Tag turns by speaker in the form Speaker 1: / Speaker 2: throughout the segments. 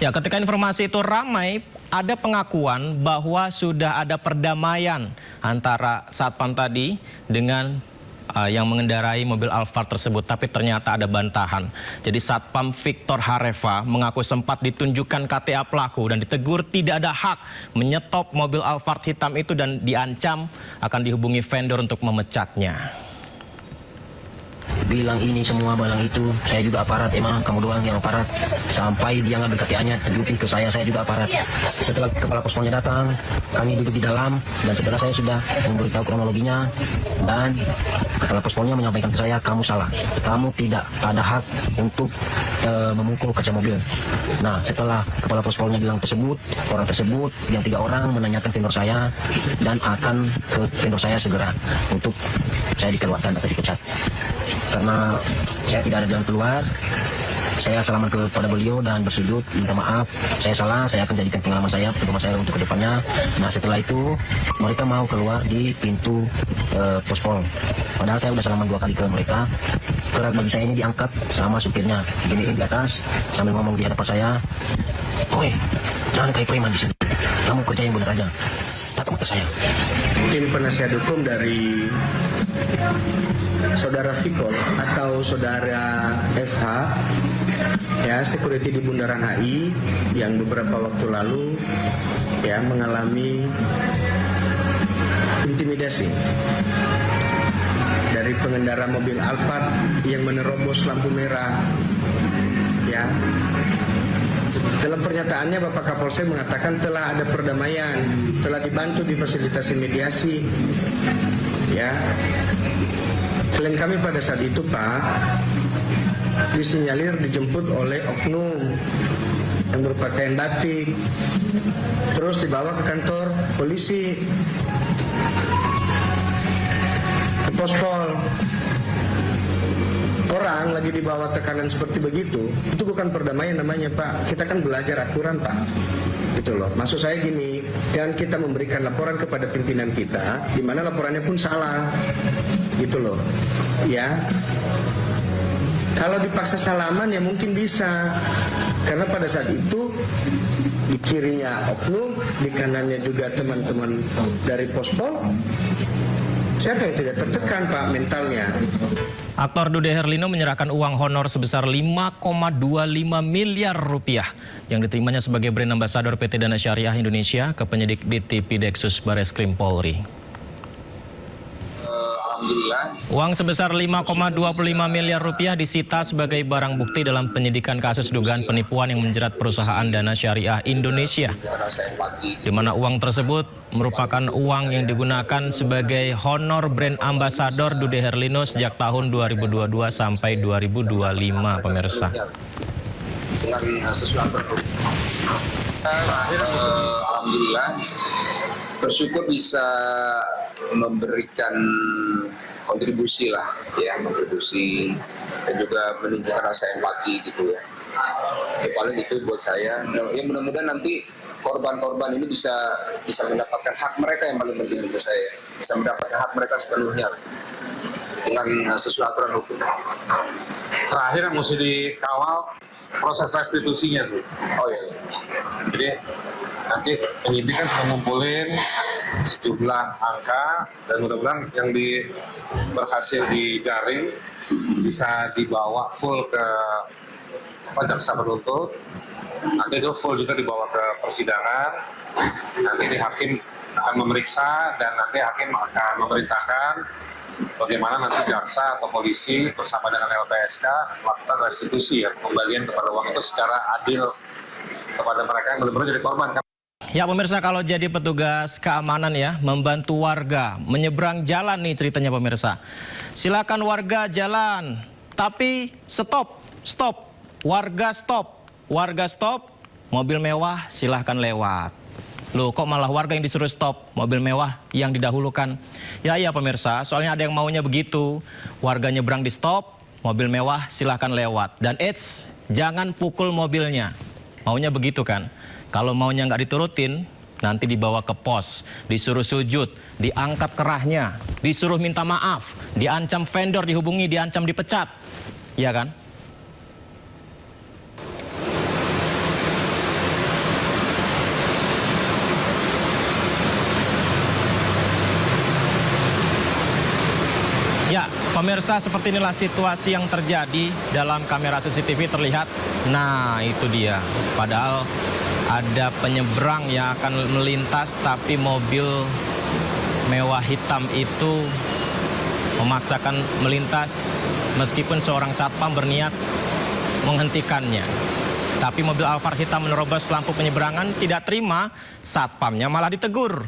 Speaker 1: Ya, ketika informasi itu ramai, ada pengakuan bahwa sudah ada perdamaian antara satpam tadi dengan yang mengendarai mobil Alphard tersebut, tapi ternyata ada bantahan. Jadi Satpam Victor Hareva mengaku sempat ditunjukkan KTA pelaku dan ditegur tidak ada hak menyetop mobil Alphard hitam itu dan diancam akan dihubungi vendor untuk memecatnya.
Speaker 2: Bilang ini semua, bilang itu, saya juga aparat, emang kamu doang yang aparat. Sampai dia ngambil KTA-nya, tunjukin ke saya juga aparat. Setelah kepala pospolnya datang, kami duduk di dalam, dan setelah saya sudah memberitahu kronologinya, dan kepala pospolnya menyampaikan ke saya, kamu salah, kamu tidak ada hak untuk memukul kaca mobil. Nah, setelah kepala pospolnya bilang tersebut, orang tersebut, yang 3 orang menanyakan vendor saya, dan akan ke vendor saya segera untuk saya dikeluarkan atau dipecat. Karena saya tidak ada jalan keluar, saya salaman kepada beliau dan bersujud, minta maaf, saya salah, saya akan jadikan pengalaman saya, pedoman saya untuk kedepannya. Nah, setelah itu mereka mau keluar di pintu pospol. Padahal saya udah salaman 2 kali ke mereka. Kerak baju saya ini diangkat sama supirnya, giniin di atas sambil ngomong di hadapan saya, "Oke, jangan kayak preman di sini. Kamu kerja yang benar aja." Tatap mata saya.
Speaker 3: Tim penasihat hukum dari Saudara Victor atau Saudara FH, ya, security di Bundaran HI yang beberapa waktu lalu ya mengalami intimidasi dari pengendara mobil Alphard yang menerobos lampu merah. Ya. Dalam pernyataannya Bapak Kapolsek mengatakan telah ada perdamaian, telah dibantu difasilitasi mediasi. Ya. Klien kami pada saat itu, Pak, disinyalir dijemput oleh oknum yang berpakaian batik, terus dibawa ke kantor polisi, ke pospol. Orang lagi dibawa tekanan seperti begitu, itu bukan perdamaian namanya, Pak. Kita kan belajar aturan, Pak. Gitu loh. Maksud saya gini, dan kita memberikan laporan kepada pimpinan kita, di mana laporannya pun salah. Gitu loh. Ya. Kalau dipaksa salaman ya mungkin bisa. Karena pada saat itu di kirinya oknum, di kanannya juga teman-teman dari pospol. Siapa yang tidak tertekan, Pak, mentalnya?
Speaker 1: Aktor Dude Herlino menyerahkan uang honor sebesar 5,25 miliar rupiah yang diterimanya sebagai brand ambassador PT Dana Syariah Indonesia ke penyidik DTP Deksus Bareskrim Polri. Uang sebesar 5,25 miliar rupiah disita sebagai barang bukti dalam penyidikan kasus dugaan penipuan yang menjerat perusahaan Dana Syariah Indonesia, di mana uang tersebut merupakan uang yang digunakan sebagai honor brand ambassador Dude Herlino sejak tahun 2022 sampai 2025, pemirsa.
Speaker 4: Alhamdulillah, bersyukur bisa memberikan kontribusi lah, ya, kontribusi dan juga menunjukkan rasa empati gitu ya. Paling itu buat saya. Ya, mudah-mudahan nanti korban-korban ini bisa mendapatkan hak mereka yang paling penting untuk saya, bisa mendapatkan hak mereka sepenuhnya dengan sesuai aturan hukum.
Speaker 5: Terakhir yang mesti dikawal proses restitusinya sih.
Speaker 4: Oh iya.
Speaker 5: Jadi nanti penyidik kan sudah ngumpulin sejumlah angka dan mudah-mudahan yang berhasil dijaring bisa dibawa full ke jaksa penuntut. Nanti itu full juga dibawa ke persidangan. Nanti hakim akan memeriksa dan nanti hakim akan memerintahkan bagaimana nanti jaksa atau polisi bersama dengan LPSK melakukan restitusi, ya, pembalian kepada uang itu secara adil kepada mereka yang benar-benar jadi korban.
Speaker 1: Ya, pemirsa, kalau jadi petugas keamanan ya, membantu warga menyeberang jalan nih ceritanya, pemirsa. Silakan warga jalan, tapi stop, warga stop, mobil mewah silahkan lewat. Loh, kok malah warga yang disuruh stop, mobil mewah yang didahulukan? Ya, iya pemirsa, soalnya ada yang maunya begitu. Warga nyebrang di stop, mobil mewah silahkan lewat. Dan jangan pukul mobilnya. Maunya begitu kan? Kalau maunya nggak diturutin, nanti dibawa ke pos, disuruh sujud, diangkat kerahnya, disuruh minta maaf, diancam vendor dihubungi, diancam dipecat. Iya kan? Pemirsa, seperti inilah situasi yang terjadi dalam kamera CCTV terlihat. Nah, itu dia. Padahal ada penyeberang yang akan melintas, tapi mobil mewah hitam itu memaksakan melintas meskipun seorang satpam berniat menghentikannya. Tapi mobil Alphard hitam menerobos lampu penyeberangan, tidak terima, satpamnya malah ditegur.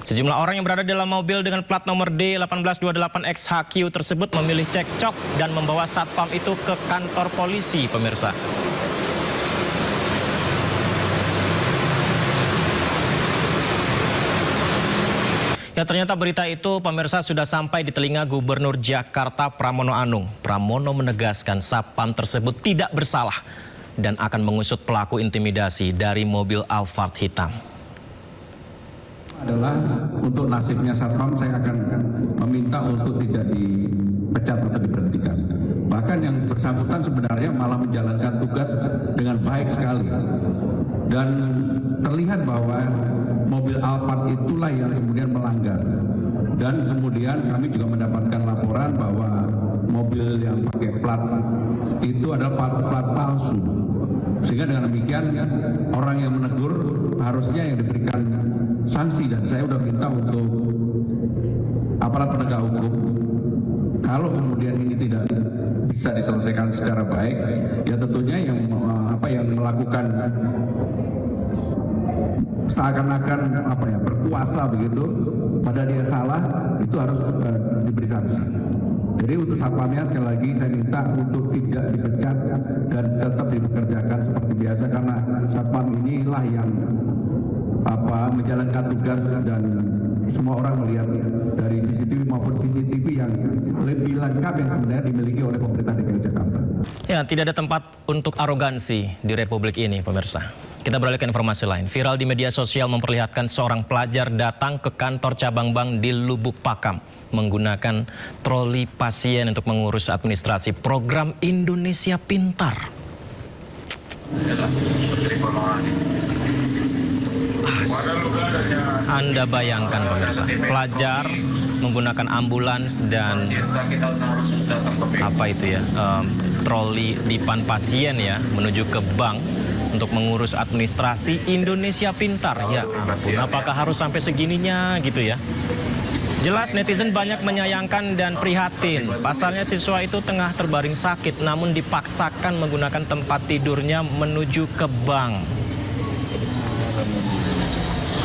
Speaker 1: Sejumlah orang yang berada dalam mobil dengan plat nomor D1828XHQ tersebut memilih cekcok dan membawa satpam itu ke kantor polisi, pemirsa. Ya, ternyata berita itu, pemirsa, sudah sampai di telinga Gubernur Jakarta Pramono Anung. Pramono menegaskan satpam tersebut tidak bersalah dan akan mengusut pelaku intimidasi dari mobil Alphard hitam.
Speaker 6: Adalah untuk nasibnya satpam, saya akan meminta untuk tidak dipecat atau diberhentikan. Bahkan yang bersangkutan sebenarnya malah menjalankan tugas dengan baik sekali. Dan terlihat bahwa mobil Alphard itulah yang kemudian melanggar. Dan kemudian kami juga mendapatkan laporan bahwa mobil yang pakai plat itu adalah plat palsu. Sehingga dengan demikian orang yang menegur harusnya yang diberikan sanksi, dan saya sudah minta untuk aparat penegak hukum, kalau kemudian ini tidak bisa diselesaikan secara baik, ya tentunya yang melakukan seakan-akan berkuasa begitu, pada dia salah, itu harus diberi sanksi. Jadi untuk satpamnya sekali lagi saya minta untuk tidak dipecat dan tetap dipekerjakan seperti biasa, karena satpam inilah yang menjalankan tugas dan semua orang melihat dari CCTV maupun CCTV yang lebih lengkap yang sebenarnya dimiliki oleh pemerintah DKI Jakarta.
Speaker 1: Ya, tidak ada tempat untuk arogansi di Republik ini, pemirsa. Kita beralih ke informasi lain. Viral di media sosial memperlihatkan seorang pelajar datang ke kantor cabang bank di Lubuk Pakam menggunakan troli pasien untuk mengurus administrasi program Indonesia Pintar. Anda bayangkan, pemirsa, pelajar menggunakan ambulans dan troli dipan pasien ya menuju ke bank untuk mengurus administrasi Indonesia Pintar. Ya ampun, apakah harus sampai segininya gitu ya? Jelas netizen banyak menyayangkan dan prihatin. Pasalnya siswa itu tengah terbaring sakit namun dipaksakan menggunakan tempat tidurnya menuju ke bank.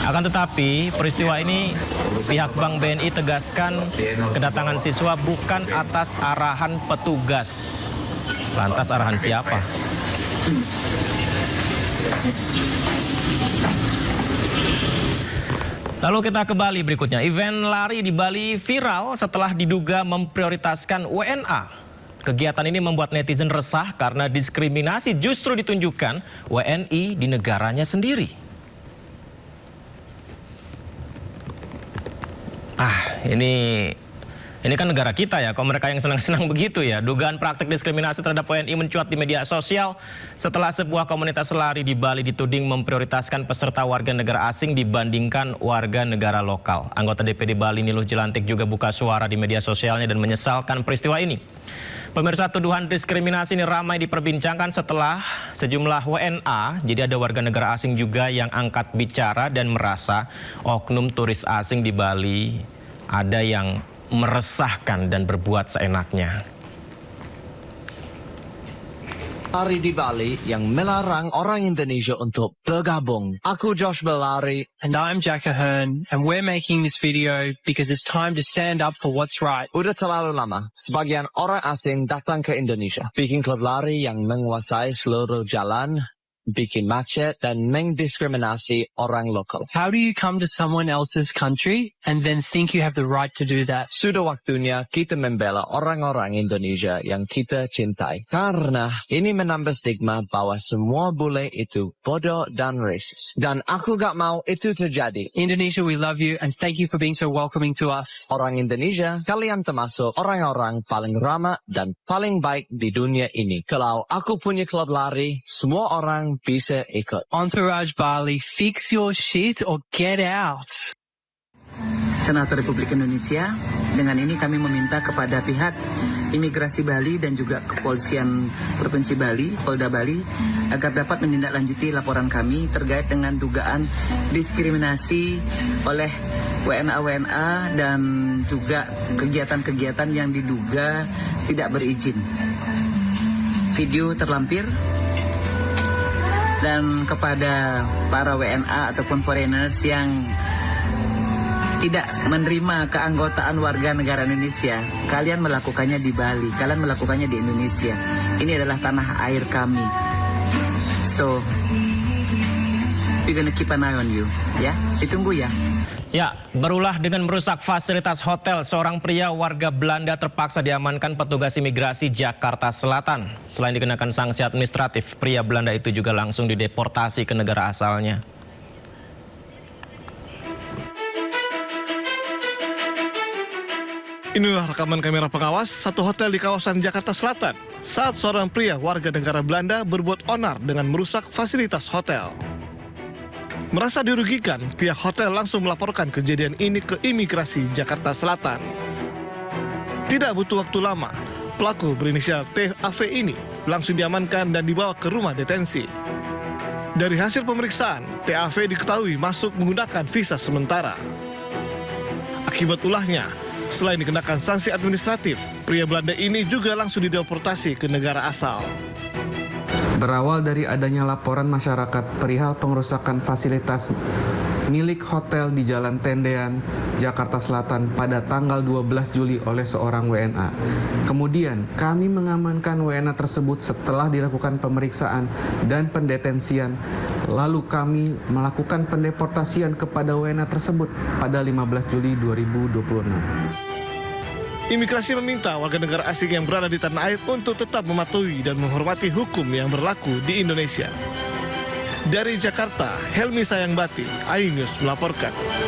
Speaker 1: Akan tetapi peristiwa ini pihak Bank BNI tegaskan kedatangan siswa bukan atas arahan petugas. Lantas arahan siapa? Lalu kita ke Bali berikutnya. Event lari di Bali viral setelah diduga memprioritaskan WNA. Kegiatan ini membuat netizen resah karena diskriminasi justru ditunjukkan WNI di negaranya sendiri. Ini kan negara kita ya, kok mereka yang senang-senang begitu ya. Dugaan praktik diskriminasi terhadap WNI mencuat di media sosial setelah sebuah komunitas lari di Bali dituding memprioritaskan peserta warga negara asing dibandingkan warga negara lokal. Anggota DPD Bali Niluh Jelantik juga buka suara di media sosialnya dan menyesalkan peristiwa ini. Pemirsa, tuduhan diskriminasi ini ramai diperbincangkan setelah sejumlah WNA, jadi ada warga negara asing juga yang angkat bicara dan merasa oknum turis asing di Bali ada yang meresahkan dan berbuat seenaknya.
Speaker 7: Lari di Bali yang melarang orang Indonesia untuk bergabung. Aku Josh Belari.
Speaker 8: And I'm Jack Ahern, and we're making this video because it's time to stand up for what's right.
Speaker 7: Udah terlalu lama, sebagian orang asing datang ke Indonesia, bikin klub lari yang menguasai seluruh jalan, bikin macet, dan mendiskriminasi orang lokal.
Speaker 8: How do you come to someone else's country and then think you have the right to do that?
Speaker 7: Sudah waktunya kita membela orang-orang Indonesia yang kita cintai. Karena ini menambah stigma bahwa semua bule itu bodoh dan racist. Dan aku gak mau itu terjadi.
Speaker 8: Indonesia, we love you and thank you for being so welcoming to us.
Speaker 7: Orang Indonesia, kalian termasuk orang-orang paling ramah dan paling baik di dunia ini. Kalau aku punya klub lari, semua orang bisa ikut.
Speaker 8: Entourage Bali, fix your shit or get out.
Speaker 9: Senator Republik Indonesia. Dengan ini kami meminta kepada pihak Imigrasi Bali dan juga Kepolisian Provinsi Bali, Polda Bali, agar dapat menindaklanjuti laporan kami terkait dengan dugaan diskriminasi oleh WNA-WNA dan juga kegiatan-kegiatan yang diduga tidak berizin. Video terlampir. Dan kepada para WNA ataupun foreigners yang tidak menerima keanggotaan warga negara Indonesia, kalian melakukannya di Bali, kalian melakukannya di Indonesia. Ini adalah tanah air kami. So, we're gonna keep an eye on you, ya. Ditunggu ya.
Speaker 1: Ya, berulah dengan merusak fasilitas hotel, seorang pria warga Belanda terpaksa diamankan petugas imigrasi Jakarta Selatan. Selain dikenakan sanksi administratif, pria Belanda itu juga langsung dideportasi ke negara asalnya.
Speaker 10: Inilah rekaman kamera pengawas satu hotel di kawasan Jakarta Selatan saat seorang pria warga negara Belanda berbuat onar dengan merusak fasilitas hotel. Merasa dirugikan, pihak hotel langsung melaporkan kejadian ini ke Imigrasi Jakarta Selatan. Tidak butuh waktu lama, pelaku berinisial TAV ini langsung diamankan dan dibawa ke rumah detensi. Dari hasil pemeriksaan, TAV diketahui masuk menggunakan visa sementara. Akibat ulahnya, selain dikenakan sanksi administratif, pria Belanda ini juga langsung dideportasi ke negara asal.
Speaker 11: Berawal dari adanya laporan masyarakat perihal pengerusakan fasilitas milik hotel di Jalan Tendean, Jakarta Selatan pada tanggal 12 Juli oleh seorang WNA. Kemudian kami mengamankan WNA tersebut setelah dilakukan pemeriksaan dan pendetensian. Lalu kami melakukan pendeportasian kepada WNA tersebut pada 15 Juli 2026.
Speaker 10: Imigrasi meminta warga negara asing yang berada di tanah air untuk tetap mematuhi dan menghormati hukum yang berlaku di Indonesia. Dari Jakarta, Helmi Sayangbati, iNews melaporkan.